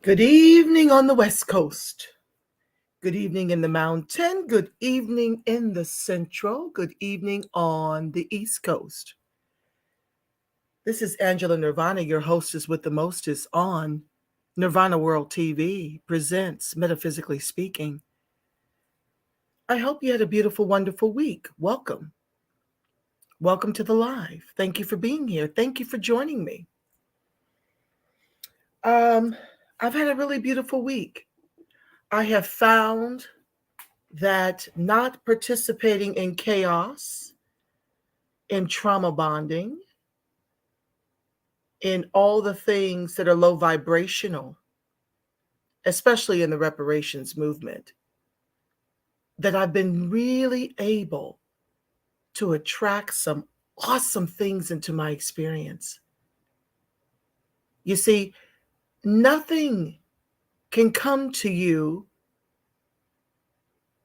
Good evening on the West Coast. Good evening in the mountain. Good evening in the central. Good evening on the East Coast. This is Angela Nirvana, your hostess with the mostest on Nirvana World TV presents Metaphysically Speaking. I hope you had a beautiful, wonderful week. Welcome. Welcome to the live. Thank you for being here. Thank you for joining me. Um, I've had a really beautiful week. I have found that not participating in chaos, in trauma bonding, in all the things that are low vibrational, especially in the reparations movement, that I've been really able to attract some awesome things into my experience. You see, nothing can come to you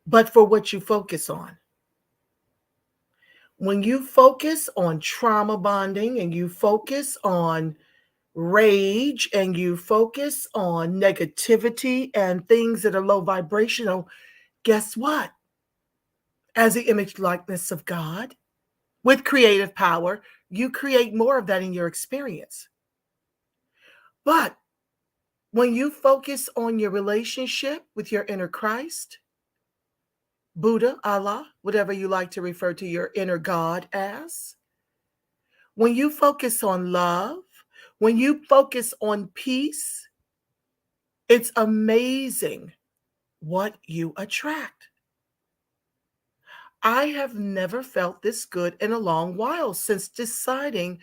but for what you focus on. When you focus on trauma bonding and you focus on rage and you focus on negativity and things that are low vibrational, guess what? As the image likeness of God, with creative power, you create more of that in your experience. But when you focus on your relationship with your inner Christ, Buddha, Allah, whatever you like to refer to your inner God as, when you focus on love, when you focus on peace, it's amazing what you attract. I have never felt this good in a long while since deciding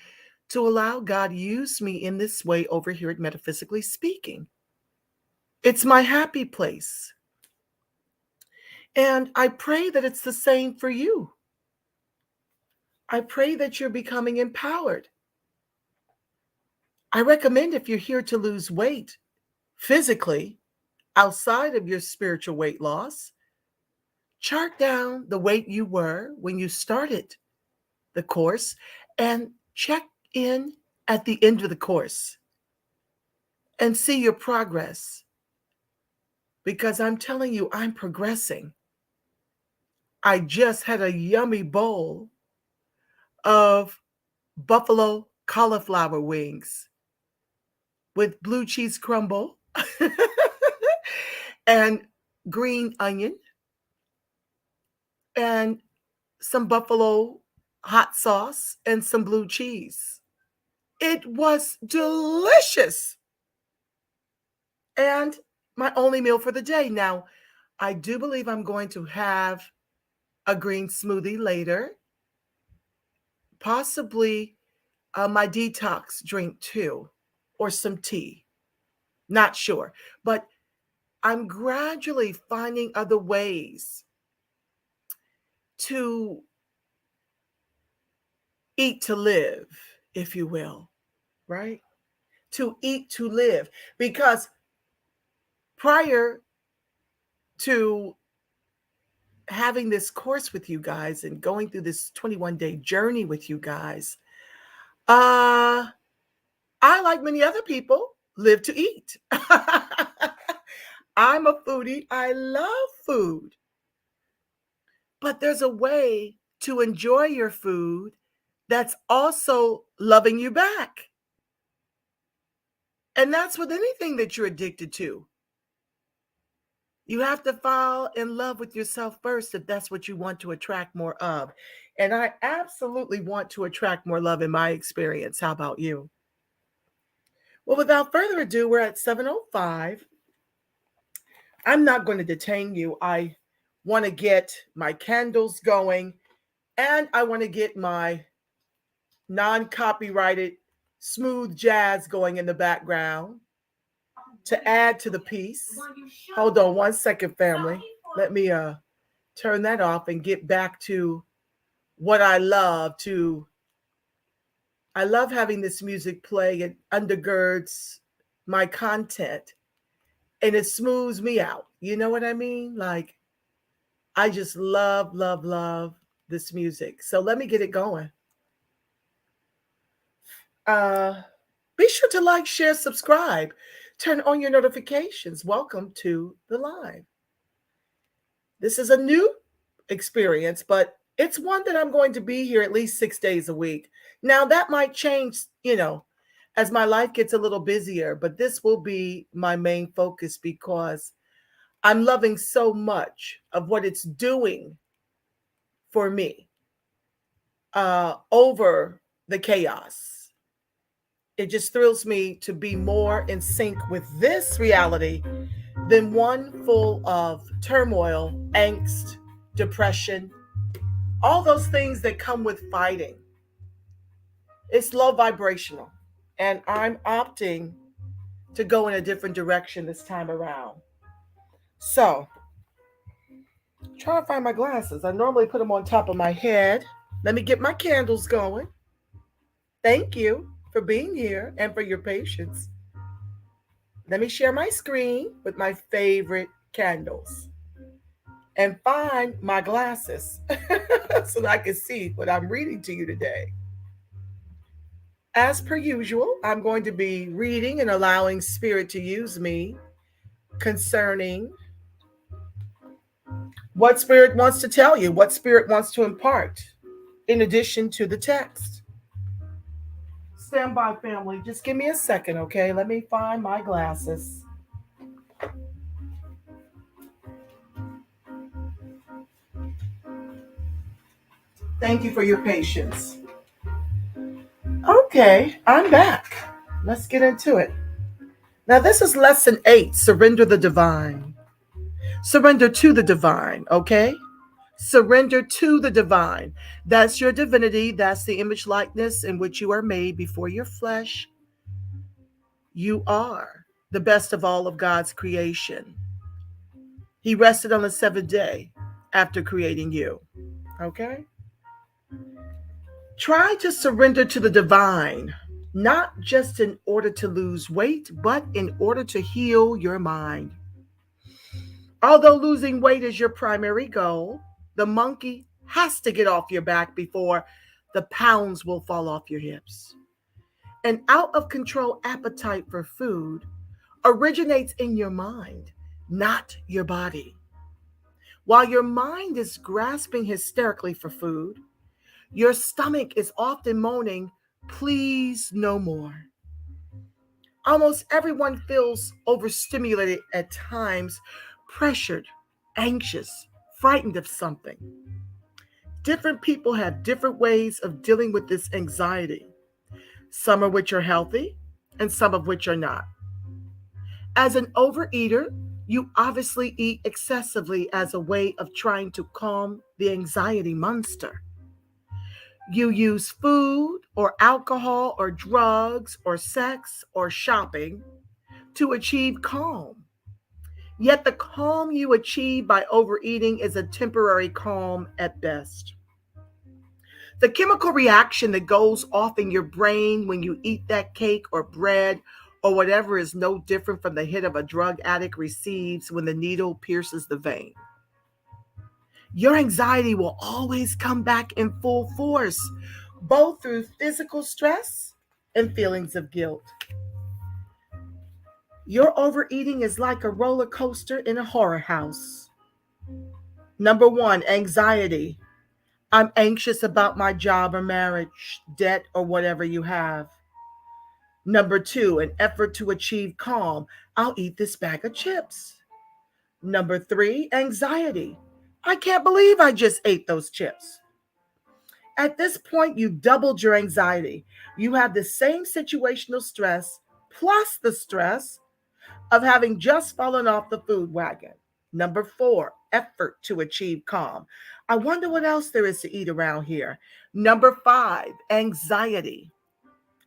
to allow God use me in this way over here at Metaphysically Speaking. It's my happy place. And I pray that it's the same for you. I pray that you're becoming empowered. I recommend if you're here to lose weight physically, outside of your spiritual weight loss, chart down the weight you were when you started the course and check in at the end of the course and see your progress. Because I'm telling you, I'm progressing. I just had a yummy bowl of buffalo cauliflower wings with blue cheese crumble and green onion and some buffalo hot sauce and some blue cheese. It was delicious. And my only meal for the day. Now, I do believe I'm going to have a green smoothie later, possibly my detox drink too, or some tea. Not sure. But I'm gradually finding other ways to eat to live, if you will, right? To eat to live. Because prior to having this course with you guys and going through this 21-day journey with you guys, I, like many other people, live to eat. I'm a foodie. I love food. But there's a way to enjoy your food that's also loving you back. And that's with anything that you're addicted to. You have to fall in love with yourself first if that's what you want to attract more of. And I absolutely want to attract more love in my experience. How about you? Well, without further ado, we're at 7:05. I'm not going to detain you. I want to get my candles going and I want to get my non-copyrighted smooth jazz going in the background to add to the piece. Hold on one second, family. Let me turn that off and get back to what I love to. I love having this music play. It undergirds my content and it smooths me out. You know what I mean? Like, I just love, love, love this music. So let me get it going. Be sure to like, share, subscribe Turn on your notifications. Welcome to the live. This is a new experience, but it's one that I'm going to be here at least 6 days a week. Now, that might change, as my life gets a little busier, but this will be my main focus because I'm loving so much of what it's doing for me over the chaos. It just thrills me to be more in sync with this reality than one full of turmoil, angst, depression, all those things that come with fighting. It's low vibrational. And I'm opting to go in a different direction this time around. So, try to find my glasses. I normally put them on top of my head. Let me get my candles going. Thank you for being here and for your patience. Let me share my screen with my favorite candles and find my glasses so that I can see what I'm reading to you today. As per usual, I'm going to be reading and allowing Spirit to use me concerning what Spirit wants to tell you, what Spirit wants to impart, in addition to the text. Stand by, family. Just give me a second, okay? Let me find my glasses. Thank you for your patience. Okay, I'm back. Let's get into it. Now, this is lesson 8, surrender the divine. Surrender to the divine, okay? Surrender to the divine. That's your divinity. That's the image likeness in which you are made before your flesh. You are the best of all of God's creation. He rested on the seventh day after creating you, okay? Try to surrender to the divine, not just in order to lose weight, but in order to heal your mind. Although losing weight is your primary goal, the monkey has to get off your back before the pounds will fall off your hips. An out of control appetite for food originates in your mind, not your body. While your mind is grasping hysterically for food, your stomach is often moaning, "Please, no more." Almost everyone feels overstimulated at times, pressured, anxious, frightened of something. Different people have different ways of dealing with this anxiety, some of which are healthy and some of which are not. As an overeater, you obviously eat excessively as a way of trying to calm the anxiety monster. You use food or alcohol or drugs or sex or shopping to achieve calm. Yet the calm you achieve by overeating is a temporary calm at best. The chemical reaction that goes off in your brain when you eat that cake or bread or whatever is no different from the hit of a drug addict receives when the needle pierces the vein. Your anxiety will always come back in full force, both through physical stress and feelings of guilt. Your overeating is like a roller coaster in a horror house. Number 1, anxiety. I'm anxious about my job or marriage, debt, or whatever you have. Number 2, an effort to achieve calm. I'll eat this bag of chips. Number 3, anxiety. I can't believe I just ate those chips. At this point, you doubled your anxiety. You have the same situational stress plus the stress of having just fallen off the food wagon. Number 4, effort to achieve calm. I wonder what else there is to eat around here. Number 5, anxiety.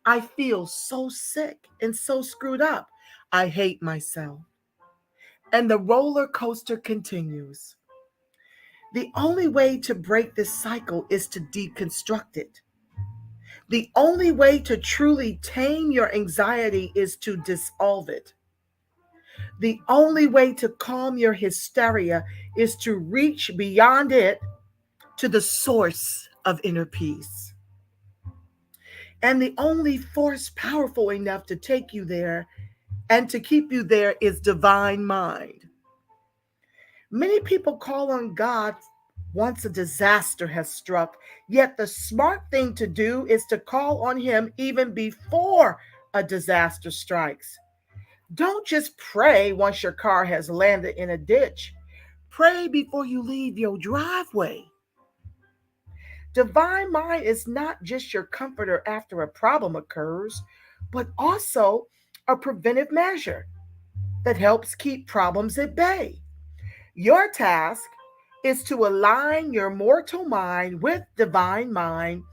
I feel so sick and so screwed up. I hate myself. And the roller coaster continues. The only way to break this cycle is to deconstruct it. The only way to truly tame your anxiety is to dissolve it. The only way to calm your hysteria is to reach beyond it to the source of inner peace. And the only force powerful enough to take you there And to keep you there is divine mind. Many people call on God once a disaster has struck, yet the smart thing to do is to call on Him even before a disaster strikes. Don't just pray once your car has landed in a ditch. Pray before you leave your driveway. Divine mind is not just your comforter after a problem occurs, but also a preventive measure that helps keep problems at bay. Your task is to align your mortal mind with divine mind,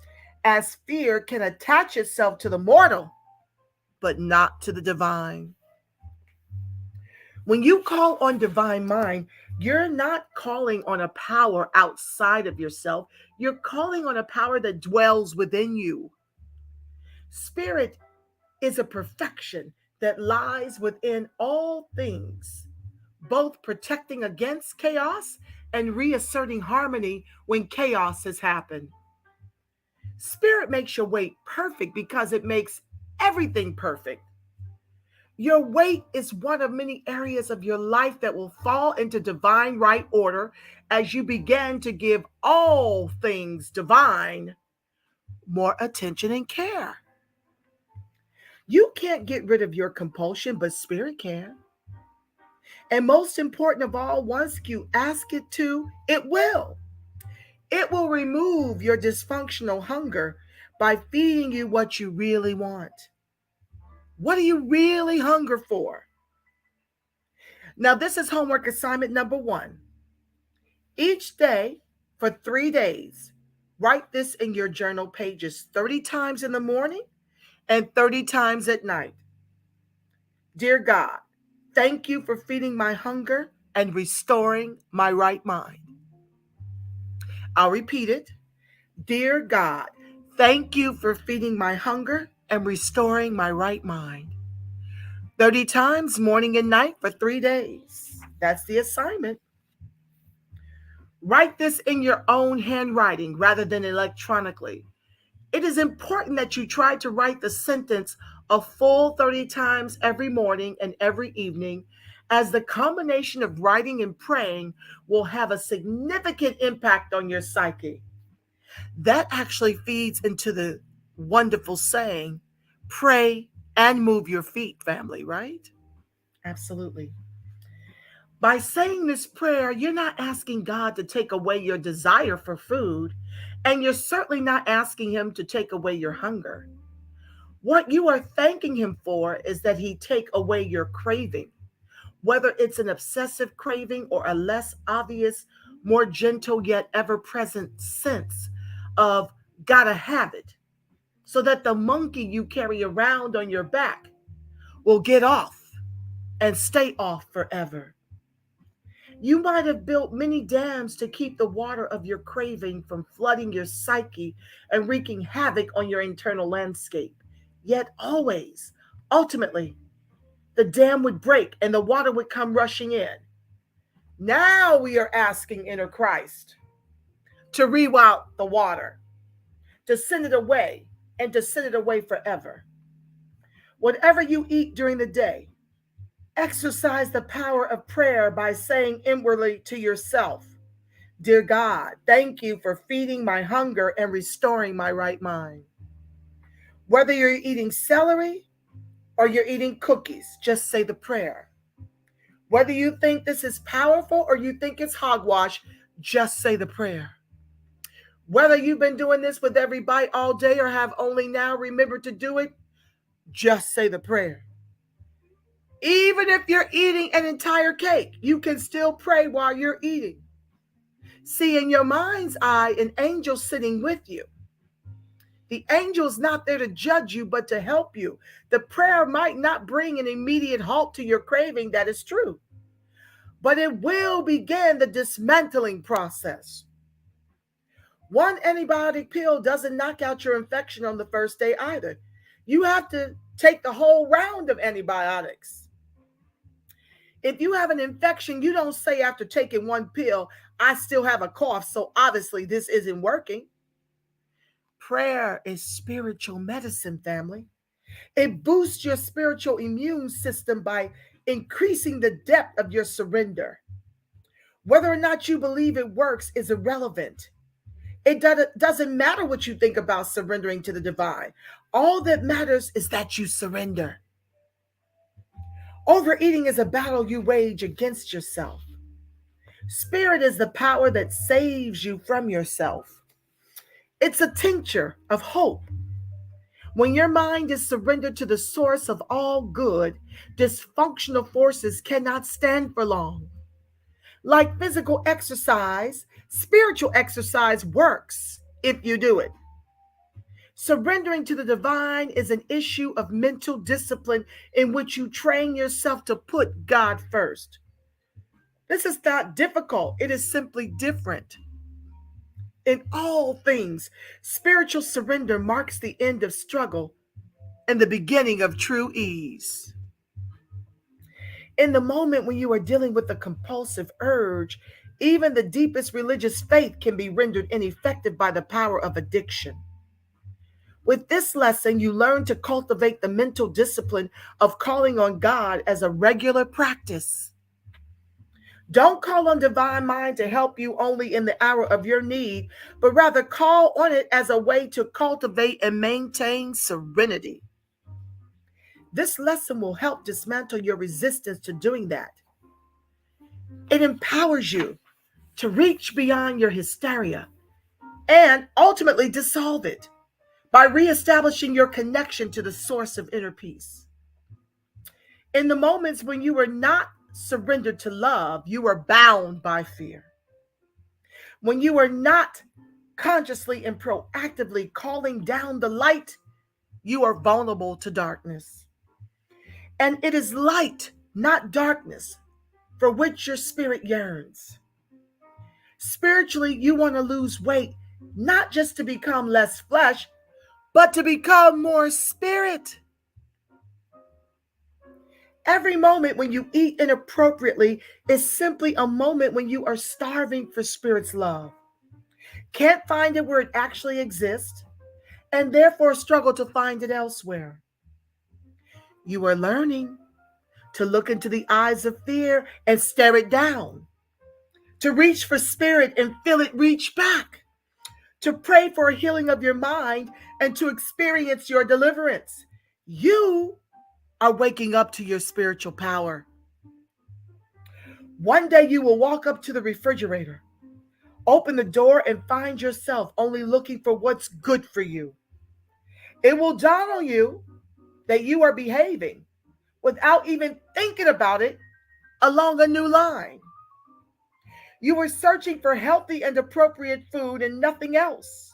as fear can attach itself to the mortal, but not to the divine. When you call on divine mind, you're not calling on a power outside of yourself. You're calling on a power that dwells within you. Spirit is a perfection that lies within all things, both protecting against chaos and reasserting harmony when chaos has happened. Spirit makes your weight perfect because it makes everything perfect. Your weight is one of many areas of your life that will fall into divine right order as you begin to give all things divine more attention and care. You can't get rid of your compulsion, but spirit can. And most important of all, once you ask it to, it will. It will remove your dysfunctional hunger by feeding you what you really want. What do you really hunger for? Now, this is homework assignment number 1. Each day for 3 days, write this in your journal pages 30 times in the morning and 30 times at night. Dear God, thank you for feeding my hunger and restoring my right mind. I'll repeat it. Dear God, thank you for feeding my hunger and restoring my right mind. 30 times morning and night for 3 days. That's the assignment. Write this in your own handwriting rather than electronically. It is important that you try to write the sentence a full 30 times every morning and every evening, as the combination of writing and praying will have a significant impact on your psyche. That actually feeds into the wonderful saying, pray and move your feet, family, right? Absolutely. By saying this prayer, you're not asking God to take away your desire for food, and you're certainly not asking Him to take away your hunger. What you are thanking Him for is that He take away your craving, whether it's an obsessive craving or a less obvious, more gentle yet ever present sense of gotta have it, so that the monkey you carry around on your back will get off and stay off forever. You might have built many dams to keep the water of your craving from flooding your psyche and wreaking havoc on your internal landscape. Yet always, ultimately, the dam would break and the water would come rushing in. Now we are asking inner Christ to reroute the water, to send it away, and to send it away forever. Whatever you eat during the day, exercise the power of prayer by saying inwardly to yourself, Dear God, thank you for feeding my hunger and restoring my right mind. Whether you're eating celery or you're eating cookies, just say the prayer. Whether you think this is powerful or you think it's hogwash, just say the prayer. Whether you've been doing this with every bite all day or have only now remembered to do it, just say the prayer. Even if you're eating an entire cake, you can still pray while you're eating. See in your mind's eye an angel sitting with you. The angel's not there to judge you, but to help you. The prayer might not bring an immediate halt to your craving, that is true, but it will begin the dismantling process. One antibiotic pill doesn't knock out your infection on the first day either. You have to take the whole round of antibiotics. If you have an infection, you don't say after taking one pill, I still have a cough, so obviously this isn't working. Prayer is spiritual medicine, family. It boosts your spiritual immune system by increasing the depth of your surrender. Whether or not you believe it works is irrelevant. It doesn't matter what you think about surrendering to the divine. All that matters is that you surrender. Overeating is a battle you wage against yourself. Spirit is the power that saves you from yourself. It's a tincture of hope. When your mind is surrendered to the source of all good, dysfunctional forces cannot stand for long. Like physical exercise, spiritual exercise works if you do it. Surrendering to the divine is an issue of mental discipline in which you train yourself to put God first. This is not difficult, it is simply different. In all things, spiritual surrender marks the end of struggle and the beginning of true ease. In the moment when you are dealing with a compulsive urge, even the deepest religious faith can be rendered ineffective by the power of addiction. With this lesson, you learn to cultivate the mental discipline of calling on God as a regular practice. Don't call on divine mind to help you only in the hour of your need, but rather call on it as a way to cultivate and maintain serenity. This lesson will help dismantle your resistance to doing that. It empowers you to reach beyond your hysteria and ultimately dissolve it by reestablishing your connection to the source of inner peace. In the moments when you are not surrendered to love, you are bound by fear. When you are not consciously and proactively calling down the light, you are vulnerable to darkness. And it is light, not darkness, for which your spirit yearns. Spiritually, you want to lose weight, not just to become less flesh, but to become more spirit. Every moment when you eat inappropriately is simply a moment when you are starving for spirit's love. Can't find it where it actually exists, and therefore struggle to find it elsewhere. You are learning to look into the eyes of fear and stare it down, to reach for spirit and feel it reach back, to pray for a healing of your mind and to experience your deliverance. You are waking up to your spiritual power. One day you will walk up to the refrigerator, open the door, and find yourself only looking for what's good for you. It will dawn on you that you are behaving without even thinking about it along a new line. You were searching for healthy and appropriate food and nothing else.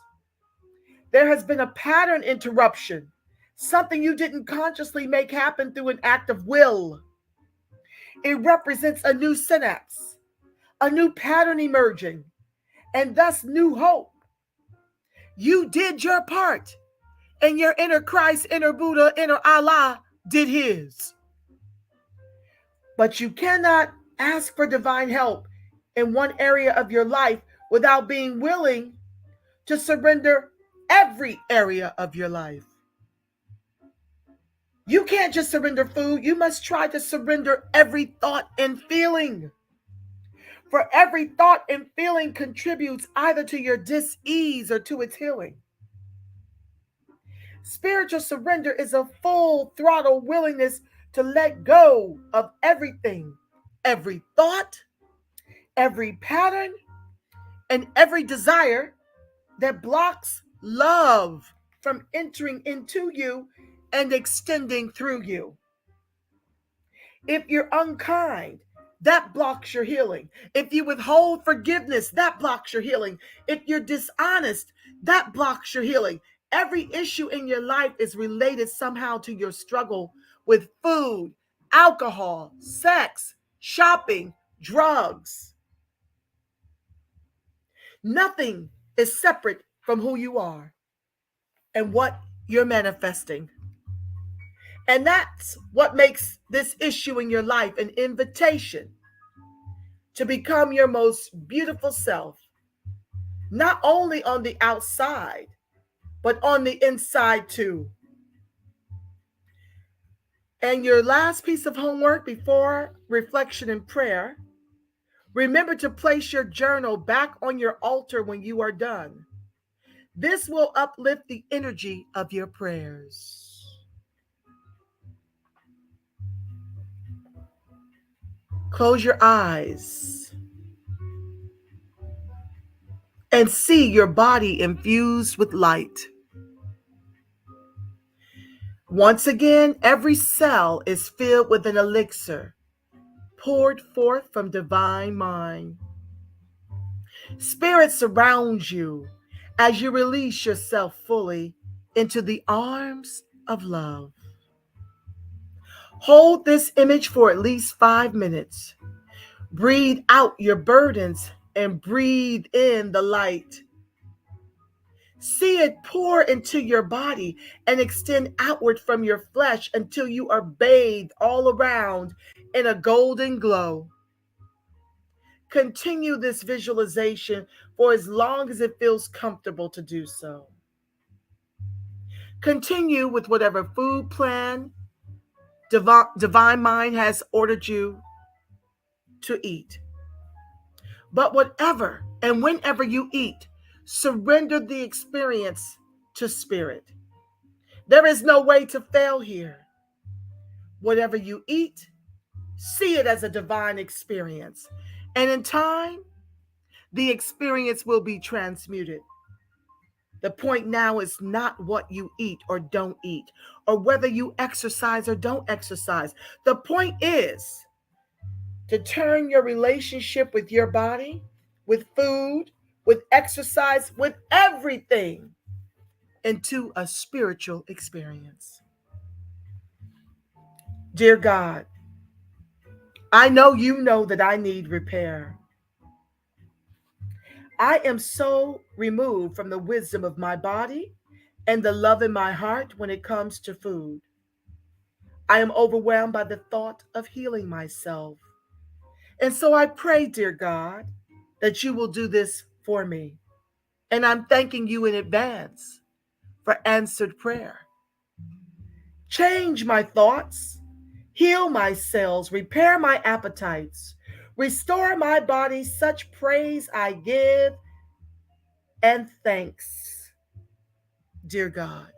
There has been a pattern interruption, something you didn't consciously make happen through an act of will. It represents a new synapse, a new pattern emerging, and thus new hope. You did your part, and your inner Christ, inner Buddha, inner Allah did his. But you cannot ask for divine help in one area of your life without being willing to surrender every area of your life. You can't just surrender food. You must try to surrender every thought and feeling. For every thought and feeling contributes either to your dis-ease or to its healing. Spiritual surrender is a full throttle willingness to let go of everything, every thought, every pattern, and every desire that blocks love from entering into you and extending through you. If you're unkind, that blocks your healing. If you withhold forgiveness, that blocks your healing. If you're dishonest, that blocks your healing. Every issue in your life is related somehow to your struggle with food, alcohol, sex, shopping, drugs. Nothing is separate from who you are and what you're manifesting. And that's what makes this issue in your life an invitation to become your most beautiful self, not only on the outside, but on the inside too. And your last piece of homework before reflection and prayer, remember to place your journal back on your altar when you are done. This will uplift the energy of your prayers. Close your eyes and see your body infused with light. Once again, every cell is filled with an elixir poured forth from divine mind. Spirit surrounds you as you release yourself fully into the arms of love. Hold this image for at least 5 minutes. Breathe out your burdens and breathe in the light. See it pour into your body and extend outward from your flesh until you are bathed all around in a golden glow. Continue this visualization for as long as it feels comfortable to do so. Continue with whatever food plan Divine Mind has ordered you to eat. But whatever and whenever you eat, surrender the experience to Spirit. There is no way to fail here. Whatever you eat, see it as a divine experience. And in time, the experience will be transmuted. The point now is not what you eat or don't eat, or whether you exercise or don't exercise. The point is to turn your relationship with your body, with food, with exercise, with everything into a spiritual experience. Dear God, I know you know that I need repair. I am so removed from the wisdom of my body and the love in my heart when it comes to food. I am overwhelmed by the thought of healing myself. And so I pray, dear God, that you will do this for me. And I'm thanking you in advance for answered prayer. Change my thoughts, heal my cells, repair my appetites, restore my body, such praise I give and thanks, dear God.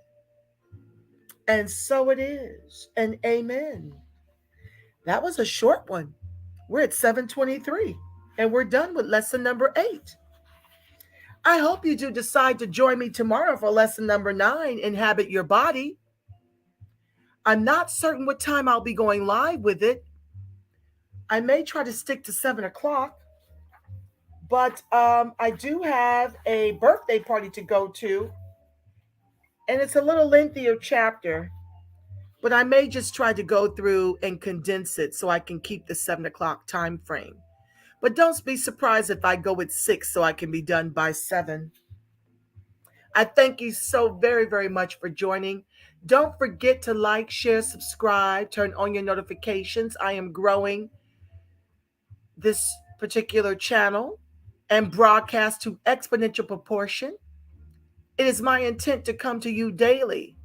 And so it is, and amen. That was a short one. We're at 7:23, and we're done with lesson number 8. I hope you do decide to join me tomorrow for lesson number 9, Inhabit Your Body. I'm not certain what time I'll be going live with it. I may try to stick to 7 o'clock, but I do have a birthday party to go to, and it's a little lengthier chapter, but I may just try to go through and condense it so I can keep the 7 o'clock time frame. But don't be surprised if I go at 6 so I can be done by 7. I thank you so very, very much for joining. Don't forget to like, share, subscribe, turn on your notifications. I am growing this particular channel and broadcast to exponential proportion. It is my intent to come to you daily,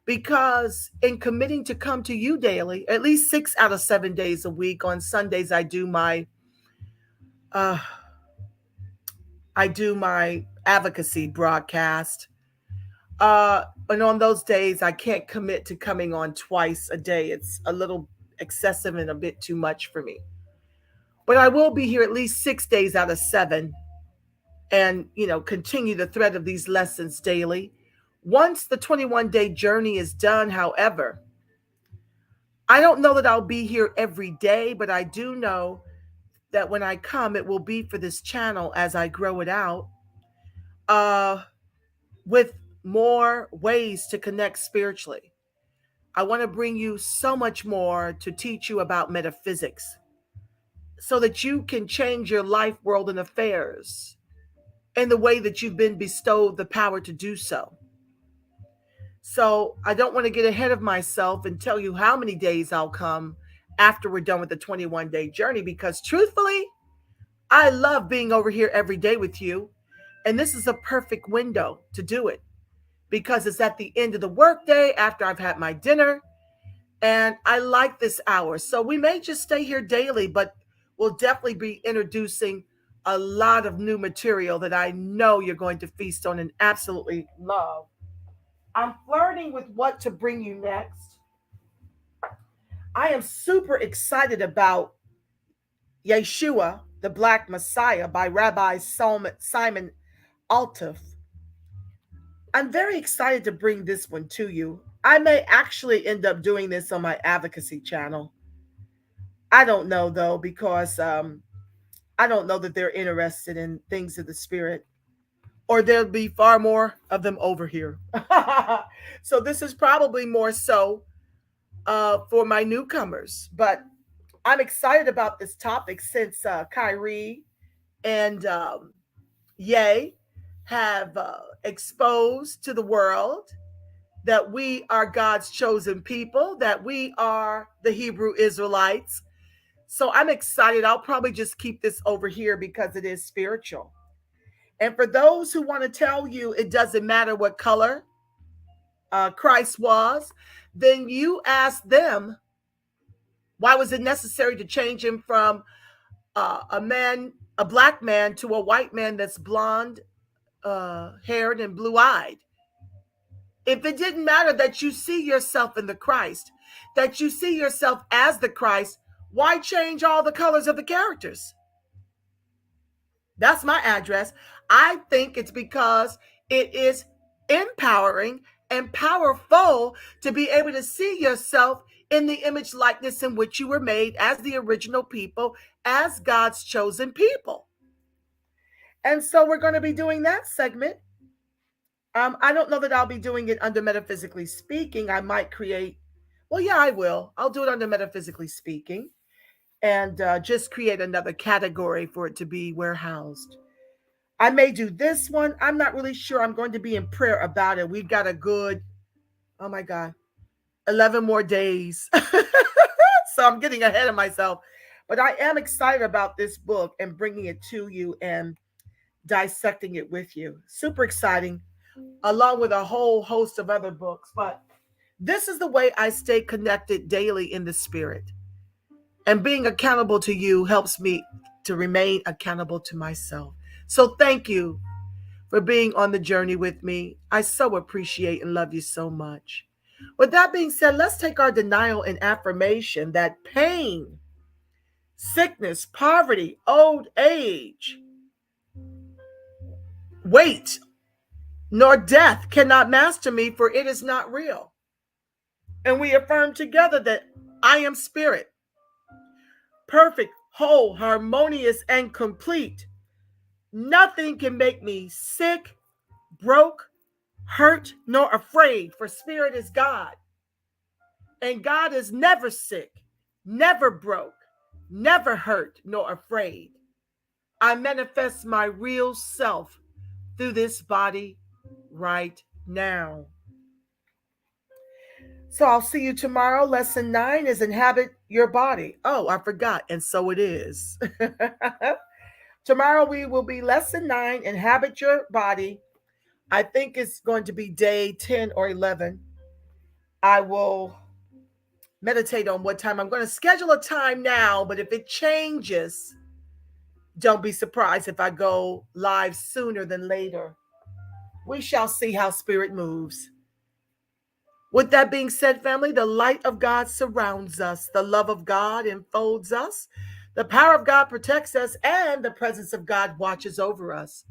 because in committing to come to you daily, at least 6 out of 7 days a week, on Sundays I do my advocacy broadcast. And on those days, I can't commit to coming on twice a day. It's a little excessive and a bit too much for me. But I will be here at least 6 days out of 7 and, continue the thread of these lessons daily. Once the 21-day journey is done, however, I don't know that I'll be here every day, but I do know that when I come, it will be for this channel as I grow it out, with more ways to connect spiritually. I want to bring you so much more to teach you about metaphysics so that you can change your life, world, and affairs in the way that you've been bestowed the power to do so. So I don't want to get ahead of myself and tell you how many days I'll come after we're done with the 21-day journey, because truthfully, I love being over here every day with you. And this is a perfect window to do it, because it's at the end of the workday after I've had my dinner. And I like this hour. So we may just stay here daily, but we'll definitely be introducing a lot of new material that I know you're going to feast on and absolutely love. I'm flirting with what to bring you next. I am super excited about Yeshua, the Black Messiah by Rabbi Simon Altaf. I'm very excited to bring this one to you. I may actually end up doing this on my advocacy channel. I don't know though, because I don't know that they're interested in things of the spirit, or there'll be far more of them over here. So this is probably more so for my newcomers, but I'm excited about this topic since Kyrie and Ye have exposed to the world that we are God's chosen people, that we are the Hebrew Israelites. So I'm excited. I'll probably just keep this over here because it is spiritual. And for those who want to tell you it doesn't matter what color Christ was, then you ask them, why was it necessary to change him from a black man, to a white man that's blonde haired and blue eyed? If it didn't matter that you see yourself in the Christ, that you see yourself as the Christ, why change all the colors of the characters? That's my address. I think it's because it is empowering and powerful to be able to see yourself in the image likeness in which you were made as the original people, as God's chosen people. And so we're going to be doing that segment. I don't know that I'll be doing it under Metaphysically Speaking. I might create, well, yeah, I will. I'll do it under Metaphysically Speaking, and just create another category for it to be warehoused. I may do this one. I'm not really sure. I'm going to be in prayer about it. We've got a good, oh my God, 11 more days. So I'm getting ahead of myself. But I am excited about this book and bringing it to you and dissecting it with you. Super exciting, along with a whole host of other books. But this is the way I stay connected daily in the spirit. And being accountable to you helps me to remain accountable to myself. So thank you for being on the journey with me. I so appreciate and love you so much. With that being said, let's take our denial and affirmation that pain, sickness, poverty, old age, weight, nor death cannot master me, for it is not real. And we affirm together that I am spirit, perfect, whole, harmonious, and complete. Nothing can make me sick, broke, hurt, nor afraid, for spirit is God. And God is never sick, never broke, never hurt, nor afraid. I manifest my real self through this body right now. So I'll see you tomorrow. Lesson 9 is inhabit your body. Oh, I forgot. And so it is. Tomorrow we will be lesson 9, inhabit your body. I think it's going to be day 10 or 11. I will meditate on what time. I'm going to schedule a time now, but if it changes, don't be surprised if I go live sooner than later. We shall see how spirit moves. With that being said, family, the light of God surrounds us. The love of God enfolds us. The power of God protects us, and the presence of God watches over us.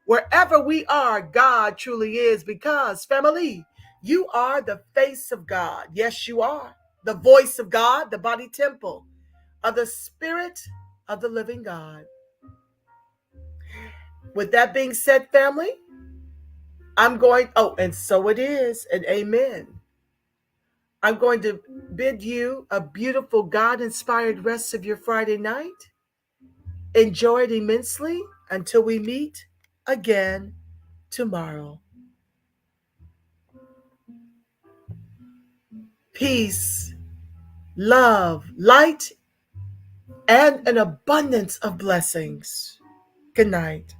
Wherever we are, God truly is, because, family, you are the face of God. Yes, you are. The voice of God, the body temple of the Spirit of the living God. With that being said, family, and so it is, and amen. I'm going to bid you a beautiful God-inspired rest of your Friday night. Enjoy it immensely until we meet again tomorrow. Peace, love, light, and an abundance of blessings. Good night.